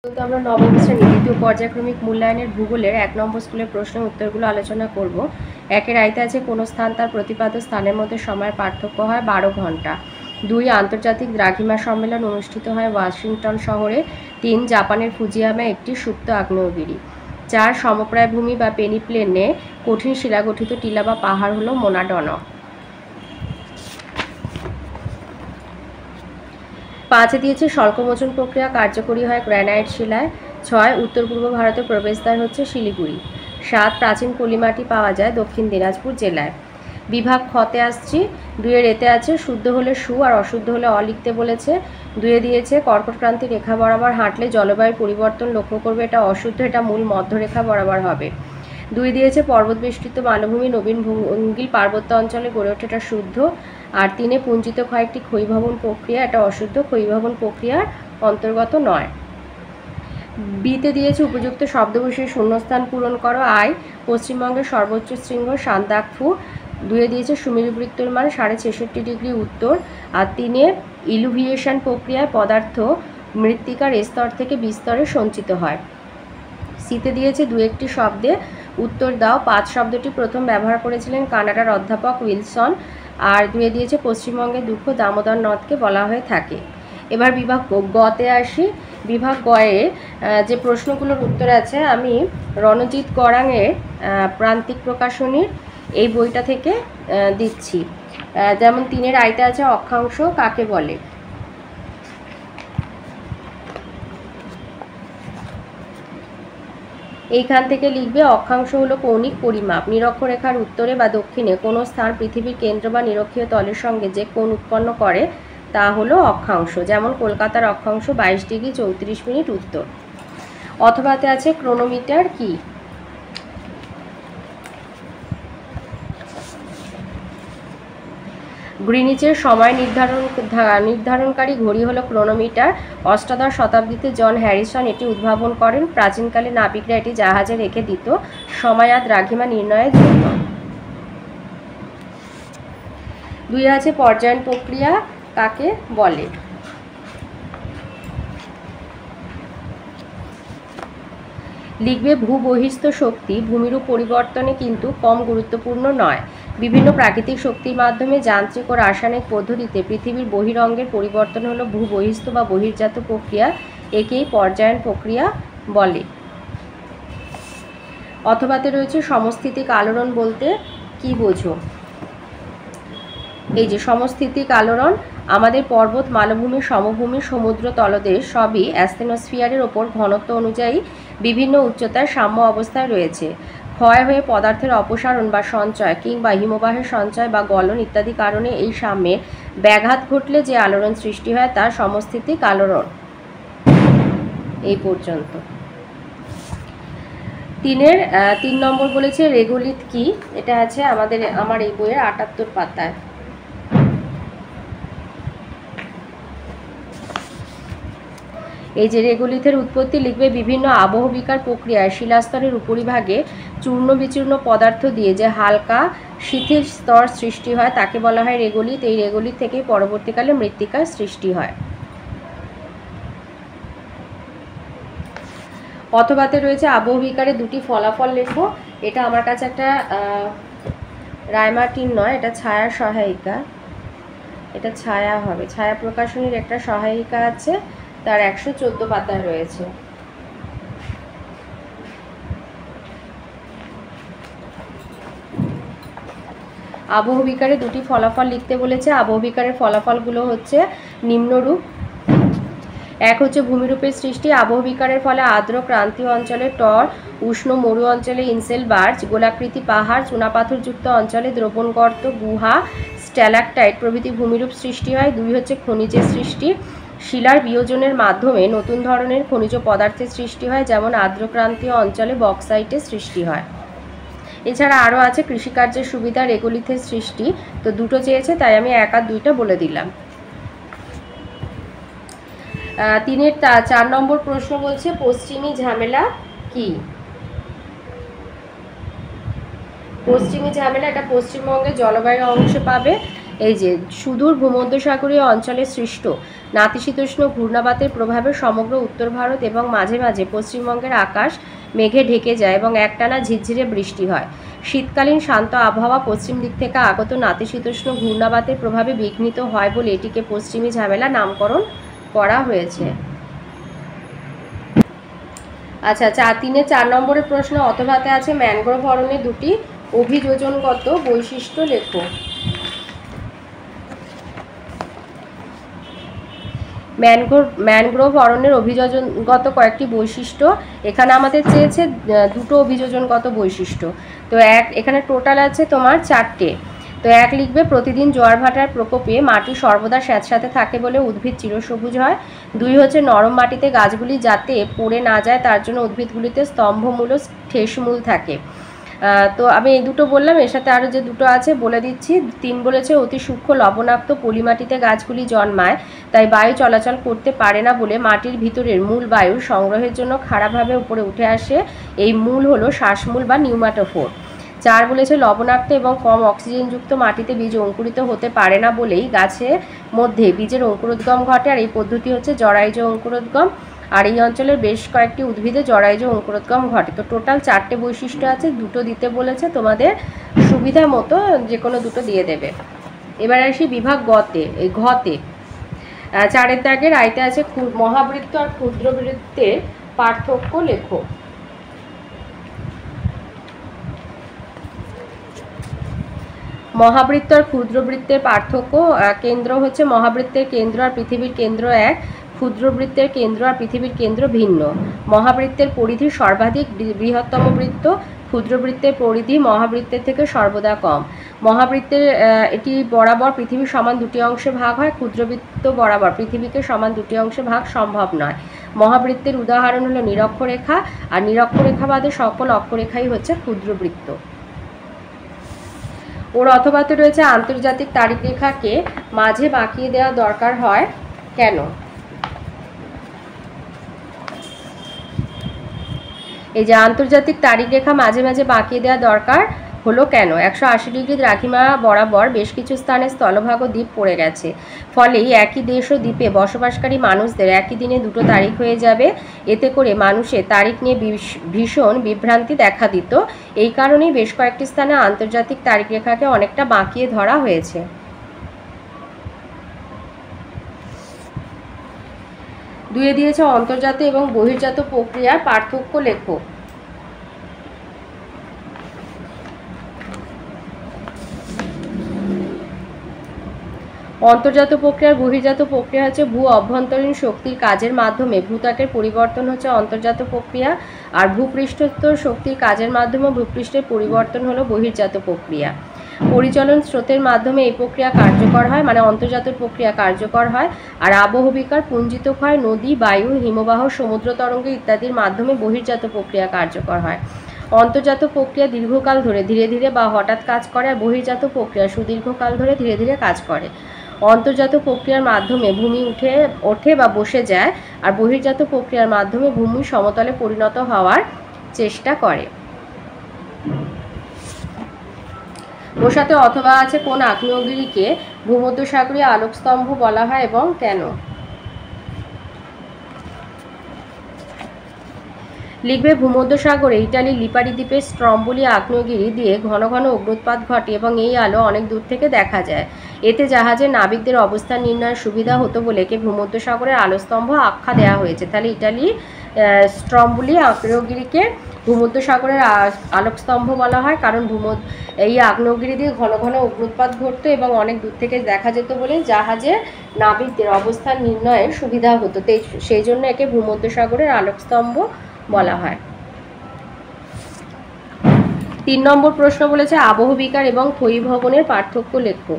কিন্তু আমরা নবম শ্রেণী দ্বিতীয় পর্যায়ক্রমিক মূল্যায়নের ভূগোলের 1 নম্বর স্কুলের প্রশ্নের উত্তরগুলো আলোচনা করব। একের আইতে আছে কোনো স্থান তার প্রতিপাদ্য স্থানের মধ্যে সময়ের পার্থক্য হয় 12 ঘন্টা। 2 আন্তর্জাতিক দ্রাঘিমা সম্মেলন অনুষ্ঠিত হয় ওয়াশিংটন শহরে। 3 জাপানের ফুজিয়ামা একটি সুপ্ত আগ্নেয়গিরি। 4 সমপ্রায় ভূমি বা পেনিপ্লেনে কঠিন শিলাগঠিত টিলা বা পাহাড় হলো মোনাডনা। 5 দিয়েছে স্বল্পমোচন প্রক্রিয়া কার্যকরী হয় গ্রানাইট শিলায়। 6 উত্তর পূর্ব ভারতের প্রবেশদ্বার হচ্ছে শিলিগুড়ি। 7 প্রাচীন পলিমাটি পাওয়া যায় দক্ষিণ দিনাজপুর জেলায়। বিভাগ খতে আসছি। 2 এতে আছে শুদ্ধ হলে সু আর অশুদ্ধ হলে অ লিখতে বলেছে। 2 দিয়েছে কর্কটক্রান্তি রেখা বরাবর হাঁটলে জলবায়ুর পরিবর্তন লক্ষ্য করবে, এটা অশুদ্ধ, এটা মূল মধ্যরেখা বরাবর হবে। 2 দিয়েছে পর্বত বেষ্টিত মালভূমি নবীন ভূঙ্গিল পার্বত্য অঞ্চলে গড়ে ওঠে, এটা শুদ্ধ। আর 3 পুঞ্জিত ক্ষয় একটি ক্ষয়ীভবন প্রক্রিয়া, এটা অশুদ্ধ, ক্ষয়ীভবন প্রক্রিয়ার অন্তর্গত নয়। বিতে দিয়েছে উপযুক্ত শব্দ বসিয়ে শূন্যস্থান পূরণ করো। আই পশ্চিমবঙ্গের সর্বোচ্চ শৃঙ্গ সান্দাকফু। 2 দিয়েছে সুমেরু বৃত্তর মান 66.5 ডিগ্রি উত্তর। আর 3 ইলুভিয়েশন প্রক্রিয়ায় পদার্থ মৃত্তিকার স্তর থেকে বিস্তরে সঞ্চিত হয়। সিতে দিয়েছে 2-1টি শব্দে উত্তর দাও। 5 শব্দটি প্রথম ব্যবহার করেছিলেন কানাডার অধ্যাপক উইলসন। আর 2 দিয়েছে পশ্চিমবঙ্গের দুঃখ দামোদর নদকে বলা হয়ে থাকে। এবার বিভাগ গতে আসি। বিভাগ গয়ে যে প্রশ্নগুলোর উত্তর আছে আমি রণজিৎ গড়াংয়ের প্রান্তিক প্রকাশনীর এই বইটা থেকে দিচ্ছি। যেমন 3 আইতে আছে অক্ষাংশ কাকে বলে। এইখান থেকে লিখবে অক্ষাংশ হলো কৌণিক পরিমাপ। নিরক্ষরেখার উত্তরে বা দক্ষিণে কোনো স্থান পৃথিবীর কেন্দ্র বা নিরক্ষীয় তলের সঙ্গে যে কোণ উৎপন্ন করে তা হলো অক্ষাংশ। যেমন কলকাতার অক্ষাংশ 22 ডিগ্রি 34 মিনিট উত্তর। অথবাতে আছে ক্রোনোমিটার কি। গ্রিনিচের সময় নির্ধারণকারী ঘড়ি হলো ক্রোনোমিটার। অষ্টাদশ শতাব্দীতে জন হ্যারিসন এটি উদ্ভাবন করেন। প্রাচীনকালে নাবিকরা এটি জাহাজে রেখে দিত সময় আর দ্রাঘিমা নির্ণয়ের জন্য। 2 আছে পর্যায়ন প্রক্রিয়া কাকে বলে। লিখবে ভূবহিস্থ শক্তি ভূমিরূপ পরিবর্তনে কিন্তু কম গুরুত্বপূর্ণ নয়। বিভিন্ন প্রাকৃতিক শক্তির মাধ্যমে যান্ত্রিক ও রাসায়নিক পদ্ধতিতে পৃথিবীর বহিরঙ্গের পরিবর্তন হলো ভূবহিস্থ বা বহির্জাত প্রক্রিয়া, একেই পর্যায়ন প্রক্রিয়া বলে। অথবাতে রয়েছে সমস্থিতিক আলোড়ন বলতে কি বোঝো। এই যে সমস্থিতিক আলোড়ন আমাদের পর্বত মালভূমি সমভূমি সমুদ্র তলদেশ সবই অ্যাস্থেনোস্ফিয়ারের ওপর ঘনত্ব অনুযায়ী বিভিন্ন উচ্চতার সাম্য অবস্থায় রয়েছে। ক্ষয় হয়ে পদার্থের অপসারণ বা সঞ্চয় কিংবা হিমবাহের সঞ্চয় বা গলন ইত্যাদি কারণে এই সাম্যের ব্যাঘাত ঘটলে যে আলোড়ন সৃষ্টি হয় তা সমস্থিতিক আলোড়ন। এই পর্যন্ত। 3 নম্বর বলেছে রেগোলিথ কি। এটা আছে আমার এই বইয়ের 78 পাতায়। এই যে রেগোলিথের উৎপত্তি লিখবে বিভিন্ন আবহবিকার প্রক্রিয়ায় শিলাস্তরের উপরিভাগে চূর্ণ বিচূর্ণ পদার্থ দিয়ে যে হালকা শিথিল স্তর সৃষ্টি হয় তাকে বলা হয় রেগোলিথ। এই রেগোলিথ থেকেই পরবর্তীকালে মৃত্তিকার সৃষ্টি হয়। অথবাতে রয়েছে আবহবিকারে 2টি ফলাফল লেখো। এটা আমার কাছে একটা রায়মার্টিন নয়, এটা ছায়া সহায়িকা, এটা ছায়া হবে, ছায়া প্রকাশনীর একটা সহায়িকা আছে, তার 114 পাতায় রয়েছে। আবহবিকারে 2টি ফলাফল লিখতে বলেছে। আবহবিকারের ফলাফলগুলো হচ্ছে নিম্নরূপ। 1 হচ্ছে ভূমিরূপের সৃষ্টি। আবহবিকারের ফলে আর্দ্র ক্রান্তীয় অঞ্চলে টর, উষ্ণ মরু অঞ্চলে ইনসেল বার্চ, গোলাকৃতি পাহাড়, চুনাপাথরযুক্ত অঞ্চলে দ্রবণ গর্ত, গুহা, স্ট্যালাকটাইট প্রভৃতি ভূমিরূপ সৃষ্টি হয়। 2 হচ্ছে খনিজের সৃষ্টি। শিলার বিয়োজনের মাধ্যমে নতুন ধরনের খনিজ পদার্থের সৃষ্টি হয়, যেমন আর্দ্রক্রান্তীয় অঞ্চলে বক্সাইটের সৃষ্টি হয়। এছাড়া আরও আছে কৃষিকার্যের সুবিধা রেগোলিথের সৃষ্টি। তো 2টো চেয়েছে তাই আমি 1 আর 2টা বলে দিলাম। 4 নম্বর প্রশ্ন বলছে পশ্চিমী ঝামেলা কি। পশ্চিমী ঝামেলা এটা পশ্চিমবঙ্গের জলবায়ু অংশে পাবে। এই যে সুদূর ভূমধ্যসাগরীয় অঞ্চলে সৃষ্ট নাতিশীতোষ্ণ ঘূর্ণাবাতের প্রভাবে সমগ্র উত্তর ভারত এবং মাঝে মাঝে পশ্চিমবঙ্গের আকাশ মেঘে ঢেকে যায় এবং একটানা ঝিরঝিরে বৃষ্টি হয়। শীতকালীন শান্ত আবহাওয়া পশ্চিম দিক থেকে আগত নাতিশীতোষ্ণ ঘূর্ণাবাতের প্রভাবে বিঘ্নিত হয় বলে এটিকে পশ্চিমী ঝামেলা নামকরণ করা হয়েছে। আচ্ছা, 4 নম্বরের প্রশ্ন, অথবাতে আছে ম্যানগ্রোভ অরণ্যের দুটি অভিযোজনগত বৈশিষ্ট্য লেখো। ম্যানগ্রোভ অরণ্যের অভিযোজনগত কয়েকটি বৈশিষ্ট্য, এখানে আমাদের চেয়েছে দুটো অভিযোজনগত বৈশিষ্ট্য। তো এখানে টোটাল আছে তোমার 4টে। তো 1 লিখবে, প্রতিদিন জোয়ার ভাটার প্রকোপে মাটি সর্বদা স্যাঁতস্যাঁতে থাকে বলে উদ্ভিদ চিরসবুজ হয়। 2 হচ্ছে নরম মাটিতে গাছগুলি যাতে পড়ে না যায় তার জন্য উদ্ভিদগুলিতে স্তম্ভমূল ও ঠেসমূল থাকে। তো আমি এই দুটো বললাম, এর সাথে আরও যে দুটো আছে বলে দিচ্ছি। 3 বলেছে অতি সূক্ষ্ম লবণাক্ত পলিমাটিতে গাছগুলি জন্মায়, তাই বায়ু চলাচল করতে পারে না বলে মাটির ভিতরের মূল বায়ু সংগ্রহের জন্য খাড়াভাবে উপরে উঠে আসে। এই মূল হলো শ্বাসমূল বা নিউমাটোফোর। 4 বলেছে লবণাক্ত এবং কম অক্সিজেনযুক্ত মাটিতে বীজ অঙ্কুরিত হতে পারে না বলেই গাছের মধ্যে বীজের অঙ্কুরোদ্গম ঘটে, আর এই পদ্ধতি হচ্ছে জরায়ুজ অঙ্কুরোদ্গম। আর এই অঞ্চলের বেশ কয়েকটি উদ্ভিদে জরায়ুজ অঙ্কুরোদ্গম ঘটে। তো টোটাল 4টে বৈশিষ্ট্য আছে, দুটো দিতে বলেছে, তোমাদের সুবিধা মতো যে কোনো দুটো দিয়ে দেবে। এবার আসি বিভাগ গতে, এই ঘতে 4-এর দাগের আইতে আছে মহাবৃত্ত আর ক্ষুদ্রবৃত্তের পার্থক্য লেখো। মহাবৃত্ত আর ক্ষুদ্রবৃত্তের পার্থক্য, কেন্দ্র হচ্ছে মহাবৃত্তের কেন্দ্র আর পৃথিবীর কেন্দ্র এক, ক্ষুদ্রবৃত্তের কেন্দ্র আর পৃথিবীর কেন্দ্র ভিন্ন। মহাবৃত্তের পরিধি সর্বাধিক বৃহত্তম বৃত্ত, ক্ষুদ্রবৃত্তের পরিধি মহাবৃত্তের থেকে সর্বদা কম। মহাবৃত্তের এটি বরাবর পৃথিবীর সমান 2টি অংশে ভাগ হয়, ক্ষুদ্রবৃত্ত বরাবর পৃথিবীকে সমান 2টি অংশে ভাগ সম্ভব নয়। মহাবৃত্তের উদাহরণ হলো নিরক্ষরেখা, আর নিরক্ষরেখা বাদে সকল অক্ষরেখাই হচ্ছে ক্ষুদ্রবৃত্ত। ওর অথবাতে রয়েছে আন্তর্জাতিক তারিখ রেখাকে মাঝে বাঁকিয়ে দেওয়া দরকার হয় কেন? এই যে আন্তর্জাতিক তারিখ রেখা মাঝে মাঝে বাঁকিয়ে দেওয়া দরকার হলো কেন? 180 ডিগ্রি দ্রাঘিমা বরাবর বেশ কিছু স্থানে স্থলভাগ ও দ্বীপ পড়ে গেছে, ফলে একই দেশ ও দ্বীপে বসবাসকারী মানুষদের একই দিনে দুটো তারিখ হয়ে যাবে। এতে করে মানুষের তারিখ নিয়ে ভীষণ বিভ্রান্তি দেখা দিত। এই কারণেই বেশ কয়েকটি স্থানে আন্তর্জাতিক তারিখ রেখাকে অনেকটা বাঁকিয়ে ধরা হয়েছে। দুয়ে দিয়েছে অন্তর্জাত এবং বহির্জাত প্রক্রিয়ার পার্থক্য লেখো। অন্তর্জাত প্রক্রিয়ার বহির্জাত প্রক্রিয়া হচ্ছে ভূ অভ্যন্তরীণ শক্তির কাজের মাধ্যমে ভূত্বকের পরিবর্তন হচ্ছে অন্তর্জাত প্রক্রিয়া, আর ভূপৃষ্ঠস্থ শক্তির কাজের মাধ্যমে ভূপৃষ্ঠের পরিবর্তন হলো বহির্জাত প্রক্রিয়া। পরিচলন স্রোতের মাধ্যমে এই প্রক্রিয়া কার্যকর হয়, মানে অন্তর্জাত প্রক্রিয়া কার্যকর হয়। আর আবহবিকার পুঞ্জিত ক্ষয়, নদী, বায়ু, হিমবাহ, সমুদ্র তরঙ্গ ইত্যাদির মাধ্যমে বহির্জাত প্রক্রিয়া কার্যকর হয়। অন্তর্জাত প্রক্রিয়া দীর্ঘকাল ধরে ধীরে ধীরে বা হঠাৎ কাজ করে, আর বহির্জাত প্রক্রিয়া সুদীর্ঘকাল ধরে ধীরে ধীরে কাজ করে। অন্তর্জাত প্রক্রিয়ার মাধ্যমে ভূমি ওঠে বা বসে যায়, আর বহির্জাত প্রক্রিয়ার মাধ্যমে ভূমি সমতলে পরিণত হওয়ার চেষ্টা করে। ওর সাথে অথবা আছে কোন আগ্নেয়গিরিকে ভূমধ্যসাগরীয় আলোকস্তম্ভ বলা হয় এবং কেন? লিখবে ভূমধ্যসাগরে ইটালির লিপারি দ্বীপের স্ট্রম্বোলি আগ্নেয়গিরি দিয়ে ঘন ঘন অগ্নুৎপাত ঘটে এবং এই আলো অনেক দূর থেকে দেখা যায়। এতে জাহাজের নাবিকদের অবস্থান নির্ণয়ের সুবিধা হতো বলে একে ভূমধ্যসাগরের আলোস্তম্ভ আখ্যা দেওয়া হয়েছে। তাহলে ইটালি স্ট্রম্বোলি আগ্নেয়গিরিকে ভূমধ্যসাগরের আলোকস্তম্ভ বলা হয়, কারণ এই আগ্নেয়গিরি দিয়ে ঘন ঘন অগ্নুৎপাত ঘটতো এবং অনেক দূর থেকে দেখা যেত বলে জাহাজের নাবিকদের অবস্থান নির্ণয়ের সুবিধা হতো, সেই জন্য একে ভূমধ্যসাগরের আলোকস্তম্ভ বলা হয়। 3 নম্বর প্রশ্ন বলেছে আবহবিকার এবং ক্ষয়ীভবনের পার্থক্য লেখো।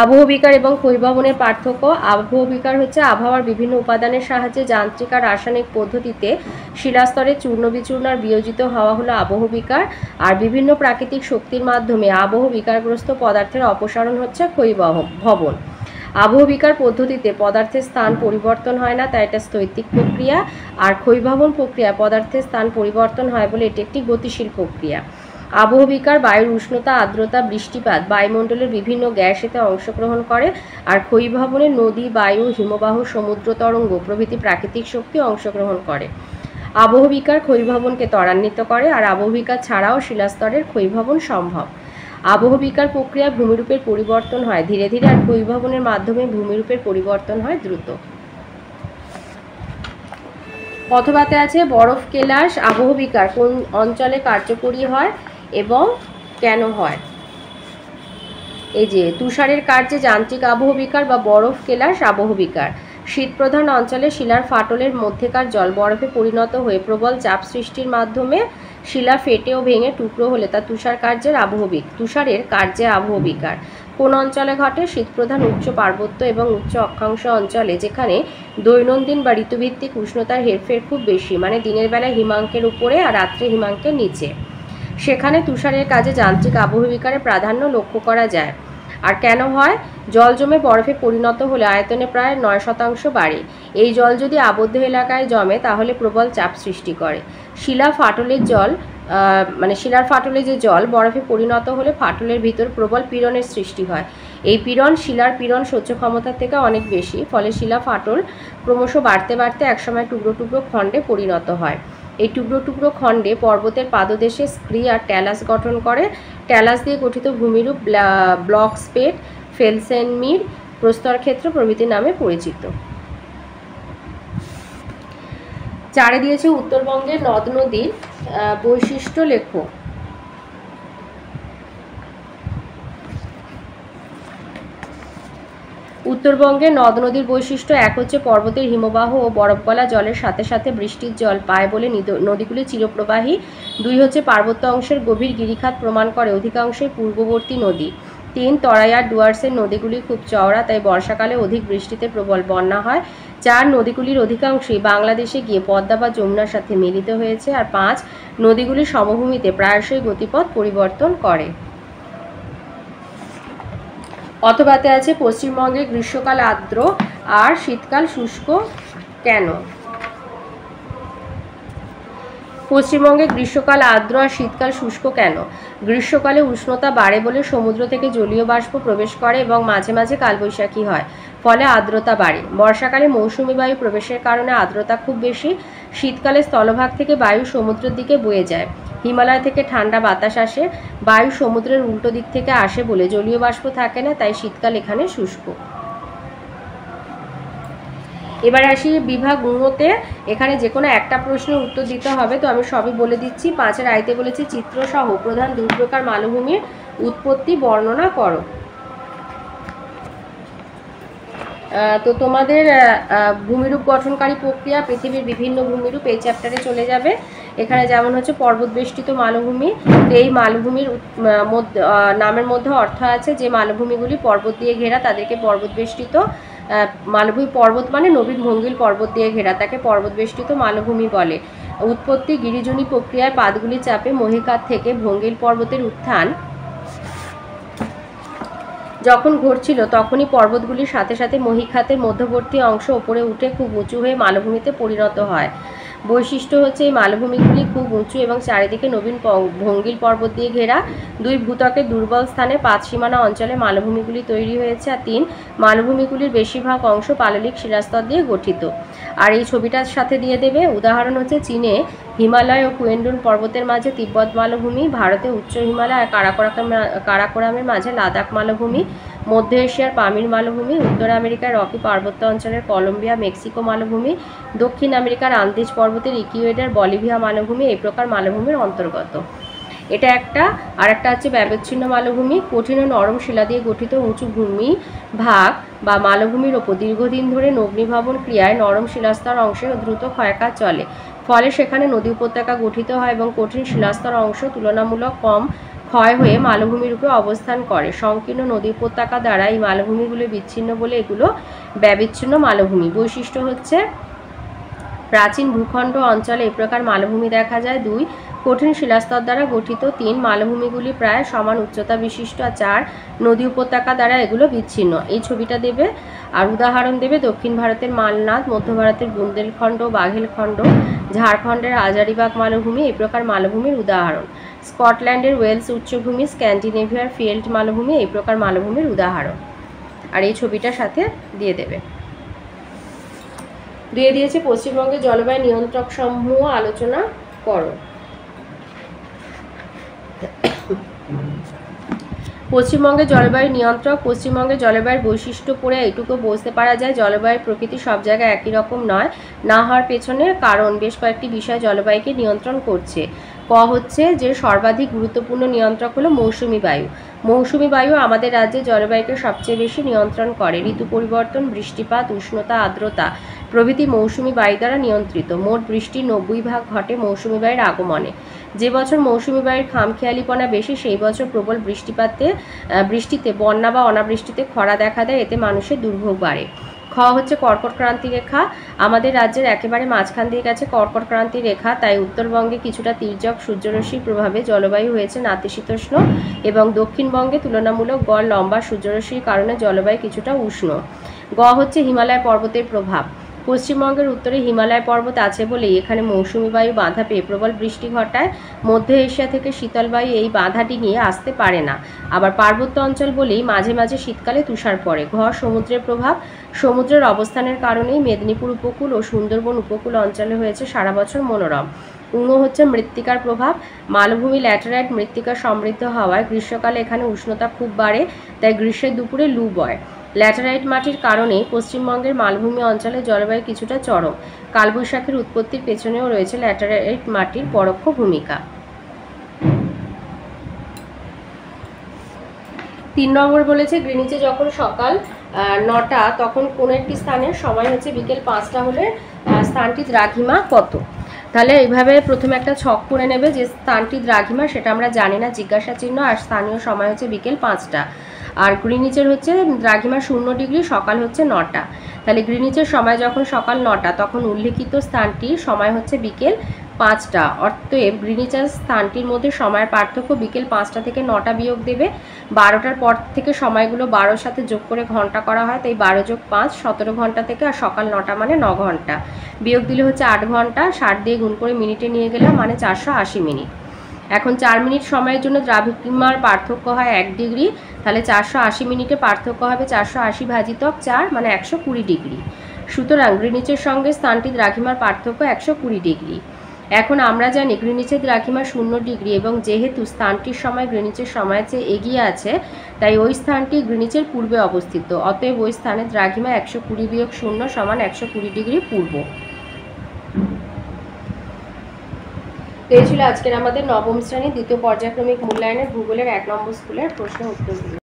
আবহবিকার এবং ক্ষয়ীভবনের পার্থক্য। আবহবিকার হচ্ছে আবহাওয়ার বিভিন্ন উপাদানের সাহায্যে যান্ত্রিক আর রাসায়নিক পদ্ধতিতে শিলাস্তরে চূর্ণ বিচূর্ণ আর বিয়োজিত হওয়া হলো আবহবিকার, আর বিভিন্ন প্রাকৃতিক শক্তির মাধ্যমে আবহবিকারগ্রস্ত পদার্থের অপসারণ হচ্ছে ক্ষয়ীভবন। আবহবিকার পদ্ধতিতে পদার্থের স্থান পরিবর্তন হয় না, তাই এটা স্থৈতিক প্রক্রিয়া। আর ক্ষয়ীভবন প্রক্রিয়া পদার্থের স্থান পরিবর্তন হয় বলে এটি একটি গতিশীল প্রক্রিয়া। আবহবিকার বায়ুর উষ্ণতা, আর্দ্রতা, বৃষ্টিপাত, বায়ুমণ্ডলের বিভিন্ন গ্যাস এতে অংশগ্রহণ করে। আর ক্ষয়ীভবনে নদী, বায়ু, হিমবাহ, সমুদ্র তরঙ্গ প্রভৃতি প্রাকৃতিক শক্তি অংশগ্রহণ করে। আবহবিকার ক্ষয়ীভবনকে ত্বরান্বিত করে। আর আবহবিকার ছাড়াও শিলাস্তরের ক্ষয়ীভবন সম্ভব। আবহবিকার প্রক্রিয়া ভূমিরূপের পরিবর্তন হয় ধীরে ধীরে, আর ক্ষয়ীভবনের মাধ্যমে ভূমিরূপের পরিবর্তন হয় দ্রুত। অথবাতে আছে বরফ কেলাস আবহবিকার কোন অঞ্চলে কার্যকরী হয় এবং কেন হয়। এই যে তুষারের কার্যে যান্ত্রিক আবহবিকার বা বরফ কেলাস আবহবিকার। শীতপ্রধান অঞ্চলে শিলার ফাটলের মধ্যেকার জল বরফে পরিণত হয়ে প্রবল চাপ সৃষ্টির মাধ্যমে শিলা ফেটে ও ভেঙে টুকরো হলে তা তুষারের কার্যে আবহবিকার। কোন অঞ্চলে ঘটে? শীতপ্রধান উচ্চ পার্বত্য এবং উচ্চ অক্ষাংশ অঞ্চলে, যেখানে দৈনন্দিন বা ঋতুভিত্তিক উষ্ণতার হেরফের খুব বেশি, মানে দিনের বেলা হিমাঙ্কের উপরে আর রাত্রে হিমাঙ্কের নিচে, সেখানে তুষারের কাজে যান্ত্রিক আবহবিকারের প্রাধান্য লক্ষ্য করা যায়। আর কেন হয়? জল জমে বরফে পরিণত হলে আয়তনে প্রায় 9% বাড়ে। এই জল যদি আবদ্ধ এলাকায় জমে তাহলে প্রবল চাপ সৃষ্টি করে। শিলার ফাটলে যে জল বরফে পরিণত হলে ফাটলের ভিতর প্রবল পীড়নের সৃষ্টি হয়। এই পীড়ন শিলার পীড়ন সহ্য ক্ষমতার থেকে অনেক বেশি, ফলে শিলা ফাটল ক্রমশ বাড়তে বাড়তে একসময় টুকরো টুকরো খণ্ডে পরিণত হয়। এই টুকরো টুকরো খণ্ডে পর্বতের পাদদেশে স্ক্রি আর ট্যালাস গঠন করে। ট্যালাস দিয়ে গঠিত ভূমিরূপ ব্লক স্পেট, ফেলসেনমির, প্রস্তরক্ষেত্র প্রভৃতি নামে পরিচিত। 4 দিয়েছে উত্তরবঙ্গের নদ নদীর বৈশিষ্ট্য লেখো। উত্তরবঙ্গের নদ নদীর বৈশিষ্ট্য: 1 হচ্ছে পর্বতের হিমবাহ ও বরফগলা জলের সাথে সাথে বৃষ্টির জল পায় বলে নদীগুলি চিরপ্রবাহী। 2 হচ্ছে পার্বত্য অংশের গভীর গিরিখাত প্রমাণ করে অধিকাংশই পূর্ববর্তী নদী। 3 তরাই আর ডুয়ার্সের নদীগুলি খুব চওড়া, তাই বর্ষাকালে অধিক বৃষ্টিতে প্রবল বন্যা হয়। 4 নদীগুলির অধিকাংশই বাংলাদেশে গিয়ে পদ্মা বা যমুনার সাথে মিলিত হয়েছে। আর 5 নদীগুলি সমভূমিতে প্রায়শই গতিপথ পরিবর্তন করে। অথবাতে আছে পশ্চিমবঙ্গে গ্রীষ্মকাল আর্দ্র আর শীতকাল শুষ্ক কেন? পশ্চিমবঙ্গে গ্রীষ্মকাল আর্দ্র আর শীতকাল শুষ্ক কেন? গ্রীষ্মকালে উষ্ণতা বাড়ে বলে সমুদ্র থেকে জলীয় বাষ্প প্রবেশ করে এবং মাঝে মাঝে কালবৈশাখী হয়, ফলে আর্দ্রতা বাড়ে। বর্ষাকালে মৌসুমি বায়ু প্রবেশের কারণে আর্দ্রতা খুব বেশি। শীতকালে স্থলভাগ থেকে বায়ু সমুদ্রের দিকে বয়ে যায়। হিমালয় থেকে ঠান্ডা বাতাস আসে। বায়ু সমুদ্রের উল্টো দিক থেকে আসে বলে জলীয় বাষ্প থাকে না, তাই শীতকাল এখানে শুষ্ক। এবারে আসি বিভাগ ঙতে। এখানে যে কোনো একটা প্রশ্নের উত্তর দিতে হবে, তো আমি সবই বলে দিচ্ছি। 5-এর আইতে বলেছে চিত্রসহ প্রধান 2 প্রকার মালভূমির উৎপত্তি বর্ণনা করো। তো তোমাদের ভূমিরূপ গঠনকারী প্রক্রিয়া, পৃথিবীর বিভিন্ন ভূমিরূপ এই চ্যাপ্টারে চলে যাবে। এখানে যেমন হচ্ছে পর্বতবেষ্টিত মালভূমি। এই মালভূমির নামের মধ্যে অর্থ আছে যে মালভূমিগুলি পর্বত দিয়ে ঘেরা তাদেরকে পর্বতবেষ্টিত মালভূমি। পর্বত মানে নবীন ভঙ্গিল পর্বত দিয়ে ঘেরা, তাকে পর্বতবেষ্টিত মালভূমি বলে। উৎপত্তি: গিরিজনী প্রক্রিয়ায় পাতগুলি চাপে মহীখাত থেকে ভঙ্গিল পর্বতের উত্থান যখন ঘটছিল তখনই পর্বতগুলির সাথে সাথে মহীখাতের মধ্যবর্তী অংশ ওপরে উঠে খুব উঁচু হয়ে মালভূমিতে পরিণত হয়। বৈশিষ্ট্য হচ্ছে এই মালভূমিগুলি খুব উঁচু এবং চারিদিকে নবীন ভঙ্গিল পর্বত দিয়ে ঘেরা। 2 ভূত্বকের দুর্বল স্থানে পাত সীমানা অঞ্চলে মালভূমিগুলি তৈরি হয়েছে। আর 3 মালভূমিগুলির বেশিরভাগ অংশ পাললিক শিলাস্তর দিয়ে গঠিত। আর এই ছবিটার সাথে দিয়ে দেবে। উদাহরণ হচ্ছে চীনে হিমালয় ও কুয়েন্ডুন পর্বতের মাঝে তিব্বত মালভূমি, ভারতে উচ্চ হিমালয় আর কারাকোরামের মাঝে লাদাখ মালভূমি, মধ্য এশিয়ার পামির মালভূমি, উত্তর আমেরিকার রকি পার্বত্য অঞ্চলের কলম্বিয়া মেক্সিকো মালভূমি, দক্ষিণ আমেরিকার আন্দিজ পর্বতের ইকুয়েডর বলিভিয়া মালভূমি এই প্রকার মালভূমির অন্তর্গত। এটা একটা। আর একটা হচ্ছে ব্যবচ্ছিন্ন মালভূমি। কঠিন ও নরম শিলা দিয়ে গঠিত উঁচু ভূমি ভাগ বা মালভূমির ওপর দীর্ঘদিন ধরে অগ্নিভবন ক্রিয়ায় নরম শিলাস্তর অংশে দ্রুত ক্ষয়কাজ চলে, ফলে সেখানে নদী উপত্যকা গঠিত হয় এবং কঠিন শিলাস্তর অংশ তুলনামূলক কম ক্ষয় হয়ে মালভূমির উপরে অবস্থান করে। সংকীর্ণ নদী উপত্যকা দ্বারা এই মালভূমিগুলো বিচ্ছিন্ন বলে এগুলো ব্যবিচ্ছিন্ন মালভূমি। বৈশিষ্ট্য হচ্ছে প্রাচীন ভূখণ্ড অঞ্চলে এই প্রকার মালভূমি দেখা যায়। 2 কঠিন শিলাস্তর দ্বারা গঠিত। 3 মালভূমিগুলি প্রায় সমান উচ্চতা বিশিষ্ট। আর 4 নদী উপত্যকা দ্বারা এগুলো বিচ্ছিন্ন। এই ছবিটা দেবে আর উদাহরণ দেবে দক্ষিণ ভারতের মালনাদ, মধ্য ভারতের বুন্দেলখণ্ড, বাঘেলখণ্ড, ঝাড়খণ্ডের হাজারিবাগ মালভূমি এই প্রকার মালভূমির উদাহরণ। স্কটল্যান্ডের ওয়েলস উচ্চভূমি, স্ক্যান্ডিনেভিয়ার ফিয়েল্ড মালভূমি এই প্রকার মালভূমির উদাহরণ। আর এই ছবিটার সাথে দিয়ে দেবে। দিয়ে দিয়েছে পশ্চিমবঙ্গের জলবায়ু নিয়ন্ত্রক সমূহ আলোচনা করো। পশ্চিমবঙ্গের জলবায়ু নিয়ন্ত্রক। পশ্চিমবঙ্গের জলবায়ুর বৈশিষ্ট্য পড়ে এইটুকু বুঝতে পারা যায় জলবায়ুর প্রকৃতি সব জায়গায় একই রকম নয়। না হওয়ার পেছনে কারণ বেশ কয়েকটি বিষয় জলবায়ুকে নিয়ন্ত্রণ করছে। ক হচ্ছে যে সর্বাধিক গুরুত্বপূর্ণ নিয়ন্ত্রক হলো মৌসুমি বায়ু। মৌসুমি বায়ু আমাদের রাজ্যে জলবায়ুকে সবচেয়ে বেশি নিয়ন্ত্রণ করে। ঋতু পরিবর্তন, বৃষ্টিপাত, উষ্ণতা, আর্দ্রতা প্রভৃতি মৌসুমি বায়ু দ্বারা নিয়ন্ত্রিত। মোট বৃষ্টির 90% ঘটে মৌসুমি বায়ুর আগমনে। যে বছর মৌসুমি বায়ুর খামখেয়ালিপনা বেশি সেই বছর প্রবল বৃষ্টিতে বন্যা বা অনাবৃষ্টিতে খরা দেখা দেয়। এতে মানুষের দুর্ভোগ বাড়ে। খ হচ্ছে কর্কট ক্রান্তি রেখা। আমাদের রাজ্যের একেবারে মাঝখান দিয়ে গেছে কর্কট ক্রান্তি রেখা, তাই উত্তরবঙ্গে কিছুটা তির্যক সূর্যরশ্মির প্রভাবে জলবায়ু হয়েছে নাতিশীতোষ্ণ এবং দক্ষিণবঙ্গে তুলনামূলক গড় লম্বা সূর্যরশ্মির কারণে জলবায়ু কিছুটা উষ্ণ। গ হচ্ছে হিমালয় পর্বতের প্রভাব। পশ্চিমবঙ্গের উত্তরে হিমালয় পর্বত আছে বলেই এখানে মৌসুমি বায়ু বাধা পেয়ে প্রবল বৃষ্টি ঘটায়। মধ্য এশিয়া থেকে শীতল বায়ু এই বাধা ডিঙিয়ে আসতে পারে না। আবার পার্বত্য অঞ্চল বলেই মাঝে মাঝে শীতকালে তুষার পড়ে। ঘ সমুদ্রের প্রভাব। সমুদ্রের অবস্থানের কারণেই মেদিনীপুর উপকূল ও সুন্দরবন উপকূল অঞ্চলে হয়েছে সারা বছর মনোরম। উঙ্গ হচ্ছে মৃত্তিকার প্রভাব। মালভূমি ল্যাটেরাইট মৃত্তিকা সমৃদ্ধ হওয়ায় গ্রীষ্মকালে এখানে উষ্ণতা খুব বাড়ে, তাই গ্রীষ্মের দুপুরে লু বয়। ল্যাটেরাইট মাটির কারণে পশ্চিমবঙ্গের মালভূমি অঞ্চলে জলবায়ু কিছুটা চরম। কালবৈশাখীর উৎপত্তির পেছনেও রয়েছে ল্যাটেরাইট মাটির পরোক্ষ ভূমিকা। 3 নম্বর বলেছে গ্রিনিচে যখন সকাল 9টা তখন কোন একটি স্থানের সময় হচ্ছে বিকেল 5টা হলে স্থানটি দ্রাঘিমা কত। তাহলে এইভাবে প্রথমে একটা ছক করে নেবে যে স্থানটি দ্রাঘিমা সেটা আমরা জানি না, জিজ্ঞাসা চিহ্ন, আর স্থানীয় সময় হচ্ছে বিকেল 5টা। আর গ্রিনিচের হচ্ছে দ্রাঘিমা 0 ডিগ্রি, সকাল হচ্ছে 9টা। তাহলে গ্রিনিচের সময় যখন সকাল 9টা তখন উল্লেখিত স্থানটির সময় হচ্ছে বিকেল 5টা। অতএব গ্রিনিচের স্থানটির মধ্যে সময়ের পার্থক্য বিকেল 5টা থেকে 9টা বিয়োগ দেবে। 12টার পর থেকে সময়গুলো 12-র সাথে যোগ করে ঘন্টা করা হয়, তাই 12 যোগ 5 17 ঘন্টা থেকে, আর সকাল 9টা মানে 9 ঘন্টা। বিয়োগ দিলে হচ্ছে 8 ঘন্টা, 60 দিয়ে গুণ করে মিনিটে নিয়ে গেলাম মানে 480 মিনিট। এখন 4 মিনিট সময়ের জন্য দ্রাঘিমার পার্থক্য হয় 1 ডিগ্রি, তাহলে 480 মিনিটে পার্থক্য হবে 480 ভাজিতক 4 মানে 120 ডিগ্রি। সুতরাং গ্রিনিচের সঙ্গে স্থানটি দ্রাঘিমার পার্থক্য 120 ডিগ্রি। এখন আমরা জানি গ্রিনিচের দ্রাঘিমা 0 ডিগ্রি এবং যেহেতু স্থানটির সময় গ্রিনিচের সময়ের চেয়ে এগিয়ে আছে তাই ওই স্থানটি গ্রিনিচের পূর্বে অবস্থিত। অতএব ওই স্থানের দ্রাঘিমা 120 বিয়োগ 0 সমান 120 ডিগ্রি পূর্ব। এই ছিল আজকের আমাদের নবম শ্রেণী দ্বিতীয় পর্যায়ক্রমিক মূল্যায়নের ভূগোলের 1 নম্বর স্কুলের প্রশ্ন উত্তরগুলো।